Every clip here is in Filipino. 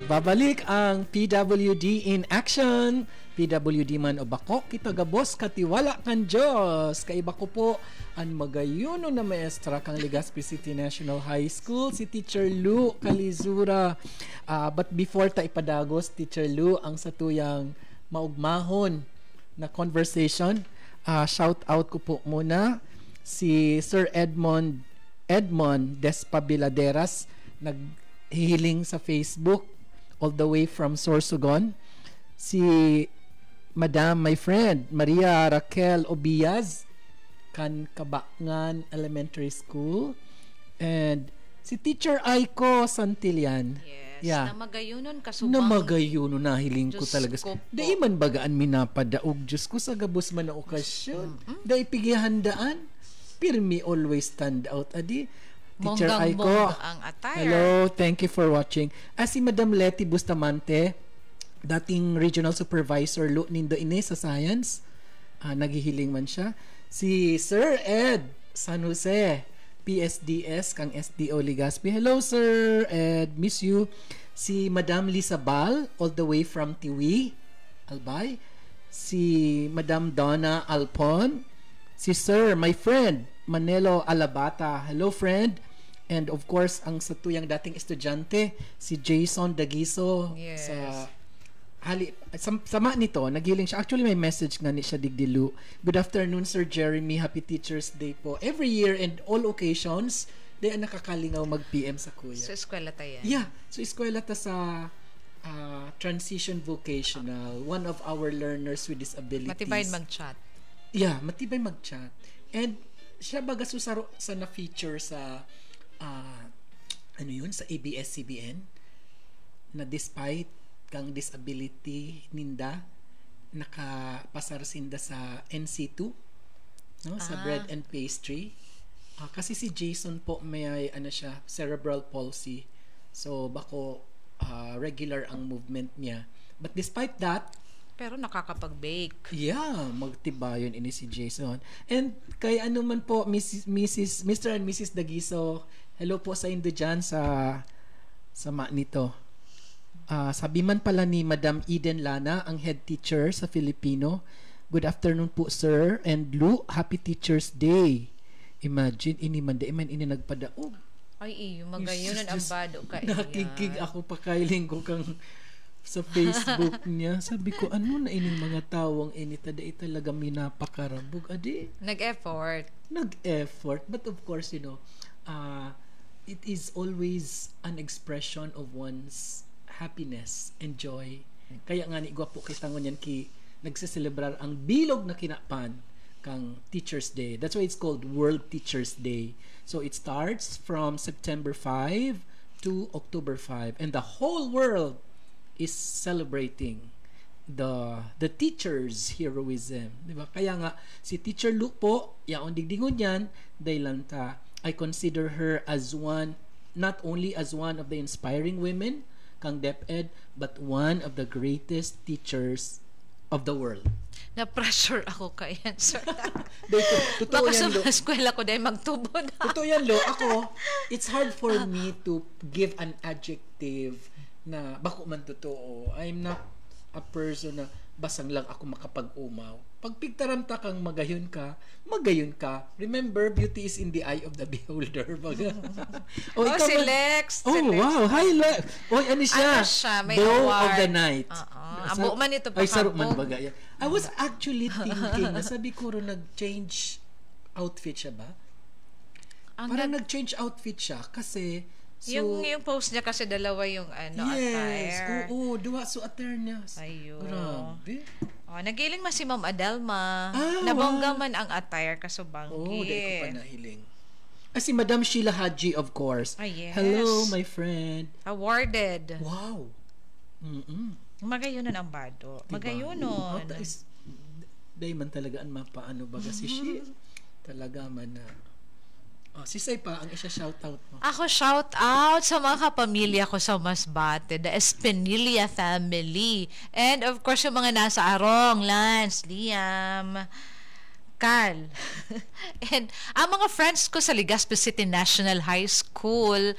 Babalik ang PWD in action. PWD man o bako, kita gabos katiwala kan Diyos. Kaiba ko po ang magayuno na maestra kang Legazpi City National High School, si Teacher Lou Calizura. But before ta ipadagos, Teacher Lou, ang satuyang maugmahon na conversation, shout out ko po muna si Sir Edmond Despabiladeras, naghihiling sa Facebook all the way from Sorsogon. Si Madam, my friend, Maria Raquel Obiaz, kan Kabakangan Elementary School. And si Teacher Aiko Santillan. Yes, yeah. Na magayunon kasubang. Na magayunon, nahiling ko Diyos talaga. ko po. Dahil man bagaan minapadaog, Diyos ko, sa gabos man na okasyon. Dahil pigihandaan, pirmi always stand out. Adi, Teacher Aiko. Monggang ang attire. Hello, thank you for watching. Si Madam Letty Bustamante, dating regional supervisor Nindo Ines sa science, naghihiling man siya. Si Sir Ed San Jose, PSDS kang SDO Legazpi. Hello Sir Ed, miss you. Si Madam Lisa Bal, all the way from Tiwi, Albay. Si Madam Donna Alpon. Si Sir, my friend, Manelo Alabata. Hello friend. And of course, ang satuyang dating estudyante, si Jason Dagiso. Yes. Sama nito, naghiling siya. Actually, may message nga ni siya digdilu. Good afternoon, Sir Jeremy. Happy Teacher's Day po. Every year and all occasions, di ang nakakalingaw mag-PM sa kuya. So, eskwela tayo yan? Yeah. So, eskwela ta sa Transition Vocational. One of our learners with disabilities. Matibayin mag-chat. Yeah, matibay mag-chat. And siya baga susaro sa na-feature sa sa ABS-CBN na despite kang disability ninda, nakapasar sinda sa NC2, no? Sa bread and pastry. Kasi si Jason po may siya, cerebral palsy. So bako regular ang movement niya. But despite that, pero nakakapag-bake. Yeah, magtibayon ini si Jason. And kay man po, Mr. and Mrs. Dagiso, hello po sa Indo dyan sa nito. Sabi man pala ni Madam Eden Lana, ang head teacher sa Filipino. Good afternoon po, sir. And Lou, happy Teacher's Day. Imagine, ini nagpadaog. Ay, iyo, magayunan ang bado ka. Nakikig ako pa kailing ko kang sa Facebook niya. Sabi ko, ano na ining mga tawang tada talaga minapakarabog. Adi? Nag-effort. But of course, it is always an expression of one's happiness and joy. Kaya nga ni gwapo kita ngon yan nagseselebrar ang bilog na kinapan kang Teacher's Day. That's why it's called World Teacher's Day. So it starts from September 5 to October 5. And the whole world is celebrating the teacher's heroism, di ba? Kaya nga si Teacher Lou po, yaon digdingon yan, daylanta, I consider her as one, not only as one of the inspiring women kang DepEd, but one of the greatest teachers of the world. Na-pressure ako kayan, sir. Totoo baka yan, sa eskwela ko dahil magtubo na. Totoo yan, Lo. Ako, it's hard for me to give an adjective na bako man totoo. I'm not a person na basang lang ako makapag-umaw. Pag pigtaram ta kang magayon ka. Remember, beauty is in the eye of the beholder. Si Lex. Wow. Hi, Lex. Ano siya? May Bow award of the night. Abo man ito pa. Ay, sarap man baga yan. I was actually thinking, nasabi ko rin nag-change outfit siya ba? Parang nag-change outfit siya kasi yung post niya kasi dalawa yung attire. Oo, duwa so attire niya. Ayun. Grabe. Nagiling man si Ma'am Adelma. Nabongga man ang attire kasubanggi. Dahil ko pa nahiling. Si Madam Sheila Haji, of course. Yes. Hello, my friend. Awarded. Wow. Magayunon ang bado. Diba? Magayunon. Dahil man talaga ang mapaano baga si Sheila. Talaga man na si Say pa, ang isa shoutout mo. Ako shoutout sa mga kapamilya ko sa Masbate, the Espinilla family. And of course, yung mga nasa Arong, Lance, Liam, Carl. And ang mga friends ko sa Legazpi City National High School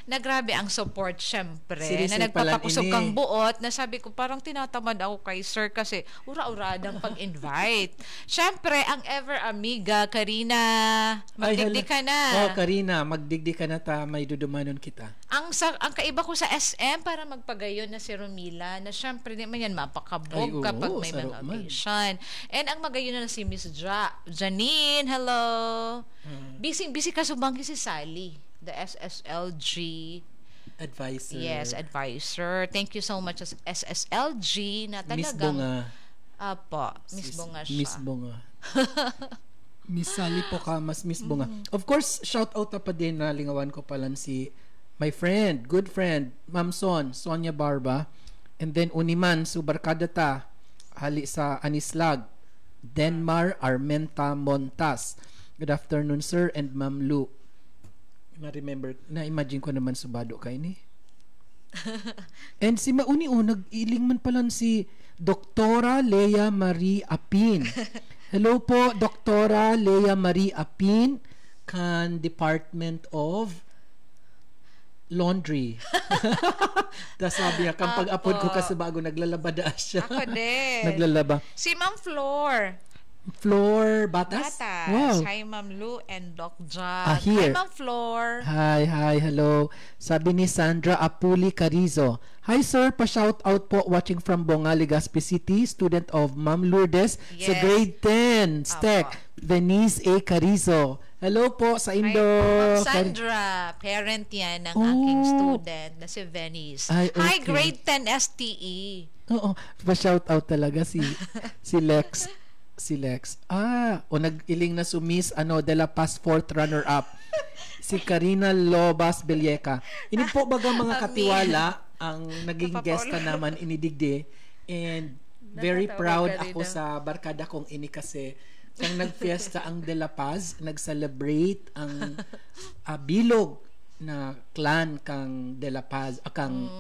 na grabe ang support syempre, Seriously na nagpapapusog pala kang ini. buot, na sabi ko parang tinatamad ako kay sir kasi ura-uradang pag-invite. Syempre, ang ever amiga, Karina, magdigdi ka na. Oh, Karina, magdigdi ka na ta, may dudumanon kita. Ang kaiba ko sa SM para magpagayon na si Romila na syempre di man yan mapakabog Ay, oo, kapag may sarap mga man. occasion. And ang magayon na si Miss Janine, hello. Busy ka subanggi si Sally, the SSLG Advisor. yes advisor. Thank you so much as SSLG na Miss talagang Bunga. Apo, Miss Bunga siya. Miss Bunga. Miss Sally po ka, Miss Bunga. Of course, shout out pa din na lingawan ko pala si my friend, good friend, Ma'am Sonia Barba. And then Uniman, Subarkada ta, hali sa Anislag, Denmar Armenta Montas. Good afternoon, sir, and Ma'am Lu. Na-imagine ko naman subado kay ni. And si Mauni nag-iling man pala si Doktora Lea Marie Apin. Hello po, Doktora Lea Marie Apin, kan Department of Laundry. Tapos sabi niya, kang pag-upload ko kasi bago naglalabada siya. Ako din. Naglalaba. Si Ma'am Floor Batas? Wow. Hi, Ma'am Lu and Doc Jack. Here. Hi, Ma'am Floor. Hi, hello. Sabi ni Sandra Apuli Carizo. Hi sir, pa-shout out po watching from Bonga, Legazpi City, student of Ma'am Lourdes sa Yes. grade 10, STEC, Venice A. Carizo. Hello po sa Hi, Indo. Ma'am Sandra. Parent yan ng aking student na si Venice. Ay, Hi, okay. grade 10 STE. Oo, pa-shout out talaga si Lex. Si Lex. Nag-iling na sumis de la Paz 4th runner-up. Si Karina Lobas Belleca. Ini po baga mga katiwala ang naging guest ka naman inidigde, and very Nakatawa, proud Karina. ako sa barkada kong ini kasi kung nagfiesta ang De La Paz, nag-celebrate ang bilog na clan kang De La Paz, kang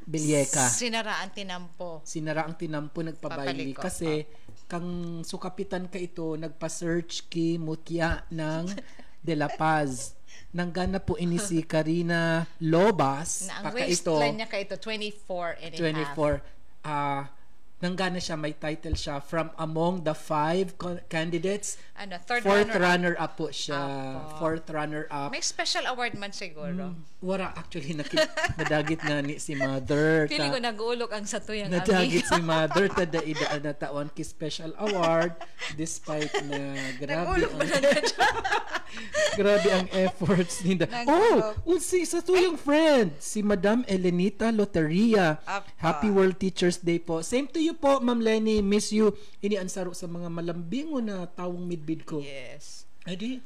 Belleca. Sinara ang tinampo. Sinara ang tinampo, nagpabayli Papaliko. kasi kang sukapitan ka ito, nagpa-search ki mutya ng De La Paz. Nanggana po ini si Karina Lobas. Na ang paka waistline niya ka ito, 24 and a half. 24. Nanggana siya, may title siya, from among the 5 candidates, Third 4th runner. runner-up po siya. Apo. 4th runner-up. May special award man siguro. Wala, actually, nadagit na ni si Mother. Feeling ko nag-uulok ang satuyang Nadagit si Mother, tada ida na tawan ki special award, despite na grabe Nag-ulok ba ang, na siya? grabe ang efforts ninda. Nag-ulok. Unsi sa tuyong friend, si Madam Elenita Loteria. Apa. Happy World Teachers Day po. Same to you po, Ma'am Lenny. Miss you. Ini ansaro sa mga malambingo na tawong midbid ko. Yes. Adi,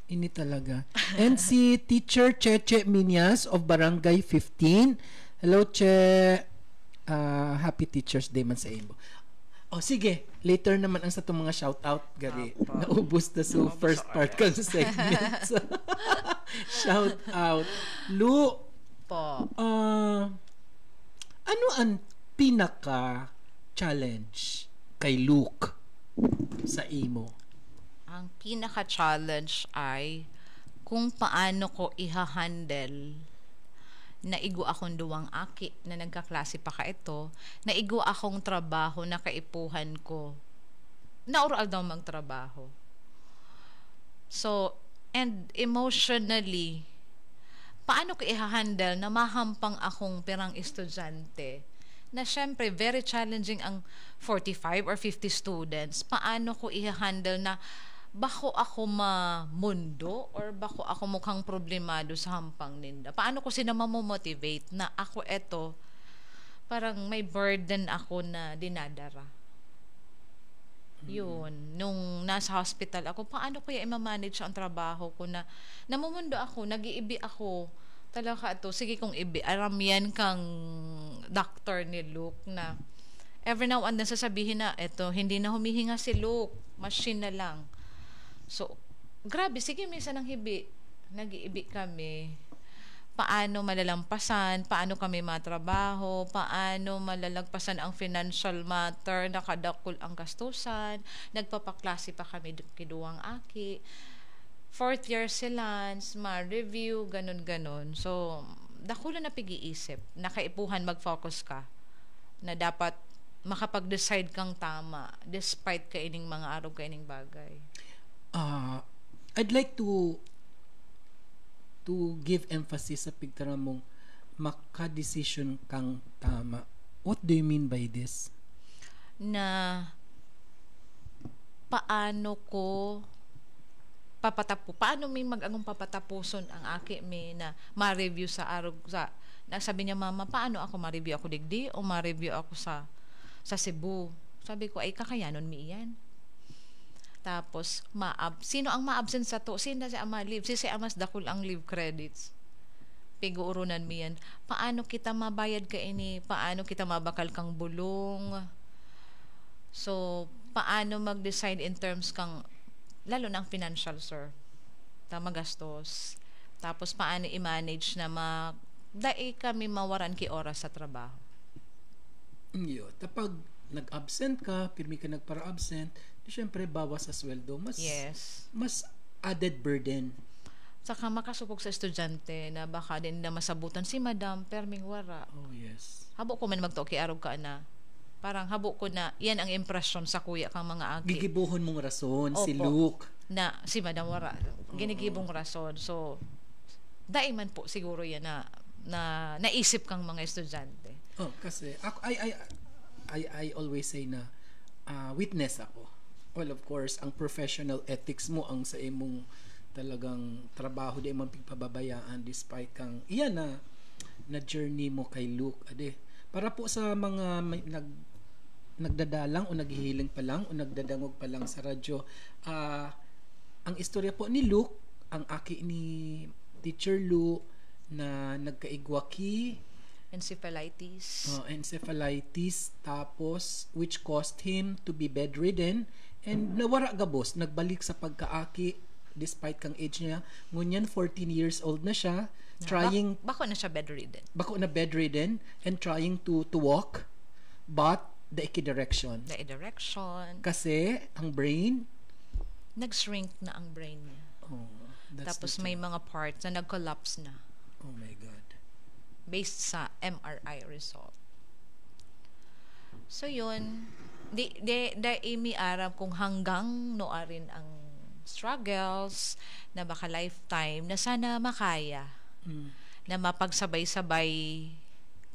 ini talaga. And si Teacher Cheche Minyas of Barangay 15. Hello, Che. Happy Teacher's Day man sa imo. Sige. Later naman ang sa itong mga shout-out, Gari. Apa. Naubos na sa first part ka sa segment. Shout-out. Lu, Po. ano ang pinaka-challenge kay Luke sa imo? Ang pinaka-challenge ay kung paano ko iha-handle na igo akong duwang aki na nagkaklase pa ka ito, na igo akong trabaho na kaipuhan ko. Naural daw magtrabaho. So, and emotionally, paano ko iha-handle na mahampang akong pirang estudyante na syempre very challenging ang 45 or 50 students. Paano ko i-handle na bako ako mamundo or bako ako mukhang problemado sa hampang ninda? Paano ko sila mamomotivate na ako eto parang may burden ako na dinadara? Yun. Nung nasa hospital ako, paano ko i-manage ang trabaho ko na namumundo ako, nag-iibi ako. Talaga ito, sige kong ibi. Aram yan kang doctor ni Luke na every now and then sasabihin na, eto, hindi na humihinga si Luke. Machine na lang. So, grabe, sige, minsan ang hibi. Nag-iibi kami. Paano malalampasan, paano kami matrabaho, paano malalagpasan ang financial matter, nakadakul ang gastusan, nagpapaklase pa kami kiduwang aki. fourth year si Lance, ma-review, ganun-ganun. So, dako na pag-iisip. Nakaipuhan mag-focus ka na dapat makapag-decide kang tama despite kaining mga araw kaining bagay. I'd like to give emphasis sa pigtara mong maka-decision kang tama. What do you mean by this? Na paano may mag-angong papatapuson ang aki mi na ma-review sa araw sa nasabi niya, mama, paano ako ma-review ako digdi o ma-review ako sa Cebu? Sabi ko, ay kakayanon mi iyan. Tapos sino ang ma-absent sa to? Sino si ama leave? Si amas dakul ang leave credits. Piguurunan mi yan. Paano kita mabayad ka ini? Paano kita mabakal kang bulong? So, paano mag-decide in terms kang lalo na ang financial, sir. Magastos. Tapos, paano i-manage na dai kami mawaran ki oras sa trabaho. Tapag nag-absent ka, pirmi ka nagpara-absent, siyempre, bawas sa sweldo. Mas added burden. Saka makasupog sa estudyante na baka din na masabutan si madam, perming wara. Oh, yes. Habo ko man magtuki arog ka na. Parang habo ko na, yan ang impression sa kuya kang mga aki. Gigibuhon mong rason, Opo, si Luke. Na si Madam Wara. Ginigibong rason. So, daiman po siguro yan na naisip kang mga estudyante. Kasi ako, I always say na witness ako. Well, of course, ang professional ethics mo ang sa imong talagang trabaho di man pagpababayaan despite kang iyan na journey mo kay Luke. Para po sa mga nagdadalang o naghihiling pa lang o nagdadangog pa lang sa radyo, ang istorya po ni Luke, ang aki ni Teacher Lu na nagkaigwaki encephalitis tapos which caused him to be bedridden and nawara gabos, nagbalik sa pagkaaki despite kang age niya. Ngunyan 14 years old na siya, trying bako na siya bedridden. Bako na bedridden and trying to walk but the direction. Kasi ang brain nag-shrink na ang brain niya. Tapos may mga parts na nag-collapse na. Oh my God. Based sa MRI result. So yun, imi aram kung hanggang noarin ang struggles na baka lifetime na sana makaya na mapagsabay-sabay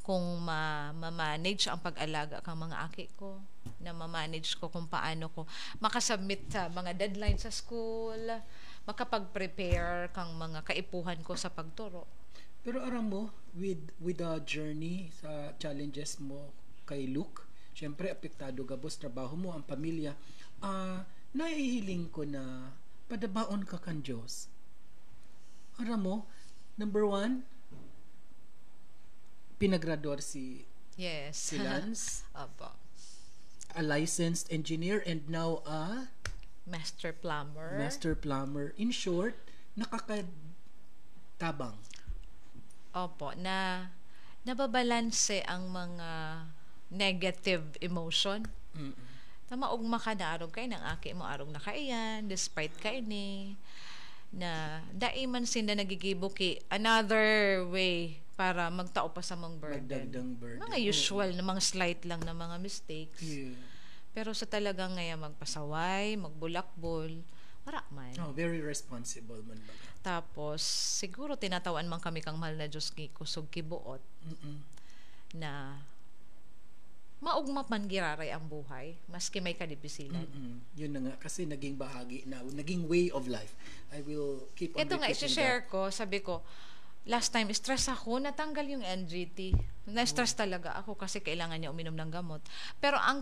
kung ma-manage ang pag-alaga kang mga aki ko, na ma-manage ko kung paano ko makasubmit sa mga deadline sa school, makapag-prepare kang mga kaipuhan ko sa pagturo. Pero aram mo, with the journey sa challenges mo kay Luke, syempre apektado gabos trabaho mo, ang pamilya, naihiling ko na padabaon ka kan Diyos. Aram mo, number 1, pinagraduar si Lance. Opo. A licensed engineer and now a master plumber. In short, nakakatabang. Opo, na nababalanse ang mga negative emotion. Maog makanarog kay ng aki mo arog na kaiyan despite kay ni na daiman sila nagigibo ki another way para magtao pa sa mong burden. Mga usual na mga slight lang na mga mistakes. Pero sa talagang ngayon magpasaway, magbulakbol, wala man. Very responsible man ba? Tapos siguro tinatawan man kami kang mahal na Diyos kusog kibuot na maugma man giraray ang buhay maski may kadibisilan. Yun na nga kasi naging bahagi na, naging way of life. I will keep on ito nga i-share ko, sabi ko last time stress ako, natanggal yung NGT, na-stress talaga ako kasi kailangan niya uminom ng gamot, pero ang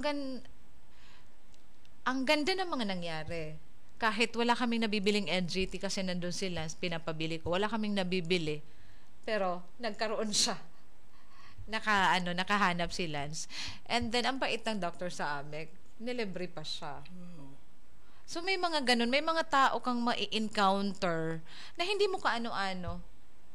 ganda ng mga nangyari. Kahit wala kaming nabibiling NGT kasi nandun sila, pinapabili ko, wala kaming nabibili, pero nagkaroon siya. Nakahanap si Lance. And then, ang bait ng doctor sa amin, nilibre pa siya. So, may mga ganun. May mga tao kang mai-encounter na hindi mo kaano-ano.